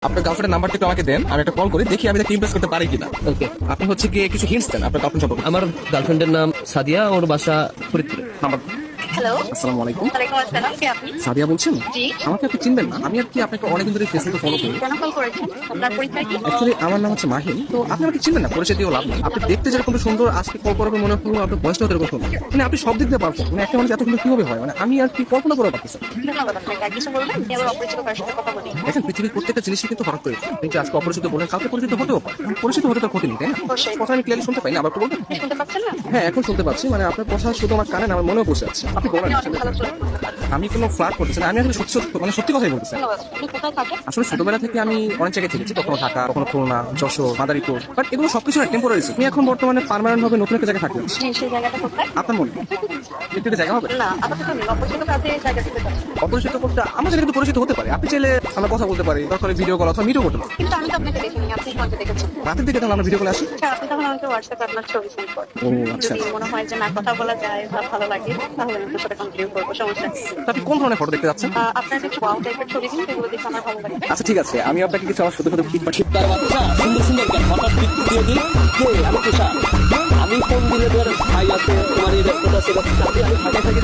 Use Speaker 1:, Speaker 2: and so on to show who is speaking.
Speaker 1: আপনার গার্লফ্রেন্ডের নাম্বারটা একটু আমাকে দেন, আমি একটা কল করি, দেখি আমি তাকে ইমপ্রেস করতে পারি কিনা।
Speaker 2: ওকে।
Speaker 1: আপনি হচ্ছে কি কিছু হিন্টস দেন আপনার গার্লফ্রেন্ড সম্পর্কে।
Speaker 2: আমার গার্লফ্রেন্ডের নাম সাদিয়া, ওর বাসা ফরিদপুরে।
Speaker 1: নাম্বার।
Speaker 3: হ্যালো,
Speaker 1: আসসালামু আলাইকুম।
Speaker 3: ওয়ালাইকুম আসসালাম। কে আপনি?
Speaker 1: সাদিয়া বলছেন?
Speaker 3: জি।
Speaker 1: আমাকে আপনি চিনবেন না, আমি আর কি আপনাকে অনেকদিন ধরে ফেসবুকে ফলো করি।
Speaker 3: কেন কল করেছেন? আপনার পরিচয় কি?
Speaker 1: অ্যাকচুয়ালি আমার নাম হচ্ছে মাহিন, তো আপনি আমাকে চিনবেন না, পরিচয় দিয়েও লাভ নেই। আপনি দেখতে যেরকম সুন্দর, আজকে কল করার পর মনে হলো আপনার বয়সটাও এরকম সুন্দর, মানে আপনি সব দিক দিয়ে পারফেক্ট। মানে একটা মানুষ এত সুন্দর কিভাবে হয়, মানে আমি আর কি কল্পনা করে পারতেছি না।
Speaker 3: ধন্যবাদ আপনাকে। আর কিছু বলবেন? আমি আবার অপরিচিত কারোর সাথে কথা বলি।
Speaker 1: দেখেন, পৃথিবীর প্রত্যেকটা জিনিসই কিন্তু হঠাৎ করে হয়। কিন্তু আজকে অপরিচিত বলেন, কাউকে পরিচিত হতেও পারে। পরিচিত হতে তার ক্ষতি নেই, তাই না?
Speaker 3: অবশ্যই।
Speaker 1: কথা আমি ক্লিয়ারলি শুনতে পাই না, আবার একটু বলবেন?
Speaker 3: শুনতে পাচ্ছেন না?
Speaker 1: হ্যাঁ, এখন শুনতে পাচ্ছি। মানে আপনার কথা শুধু আমার কানে না, আমার মনেও বসে আছে। আপনি বলেন।
Speaker 3: আপনি অনেক ভালো ফ্লার্ট করতে পারেন।
Speaker 1: আমি কোনো ফ্লার্ট করতেছি না, আমি আসলে সত্যি সত্যি মানে সত্যি কথাই বলতেছি।
Speaker 3: ধন্যবাদ। আপনি কোথায় থাকেন?
Speaker 1: আসলে ছোটবেলা থেকে আমি অনেক জায়গায় থেকেছি, কখনো ঢাকা, কখনো খুলনা, যশোর, মাদারীপুর, বাট এগুলো সবকিছু না টেম্পোরারি। আমি এখন বর্তমানে পার্মানেন্ট ভাবে নতুন একটা জায়গায় থাকতে চাচ্ছি।
Speaker 3: জি, সেই জায়গাটা কোথায়?
Speaker 1: আপনার মনে একটু একটা জায়গা হবে?
Speaker 3: না, আপাতত নেই। অপরিচিত কাজে জায়গা থেকে যাচ্ছি।
Speaker 1: অপরিচিত করতে আমার সাথে কিন্তু পরিচিত হতে পারে। আপনি চাইলে আমরা কথা বলতে পারি, দরকার ভিডিও কল অথবা মিটও করতে পারি।
Speaker 3: কিন্তু আমি তো আপনাকে দেখিনি। আপনি কোনটা দেখেছেন?
Speaker 1: রাতের দিকে তাহলে আমরা ভিডিও কলে আসি।
Speaker 3: আচ্ছা, আপনি তখন আমাকে হোয়াটসঅ্যাপে আপনার ছবি সেন্ড করেন।
Speaker 1: ও আচ্ছা।
Speaker 3: যদি মনে হয় যে না কথা বলা যায় বা ভালো লাগে, তাহলে আমি আপনার সাথে কন্টিনিউ করবো। সমস্যা নেই।
Speaker 1: তো আপনি কোন ধরনের ফটো দেখতে যাচ্ছেন?
Speaker 3: আপনার কিছু ওয়াও টাইপের ছবি দিন, যেগুলো দেখে আমার ভালো লাগে।
Speaker 1: আচ্ছা ঠিক আছে, আমি আপনাকে কিছু আমার শুধু শুধু পিক পাঠিয়ে।
Speaker 2: তার বাচ্চা সুন্দর সুন্দর গান হঠাৎ দিয়ে দিই। কে? আমি তুষার। আমি ফোন দিলে ধর ভাই আছে, তোমার এই ব্যস্ততা আছে, আমি ঢাকায় থাকি,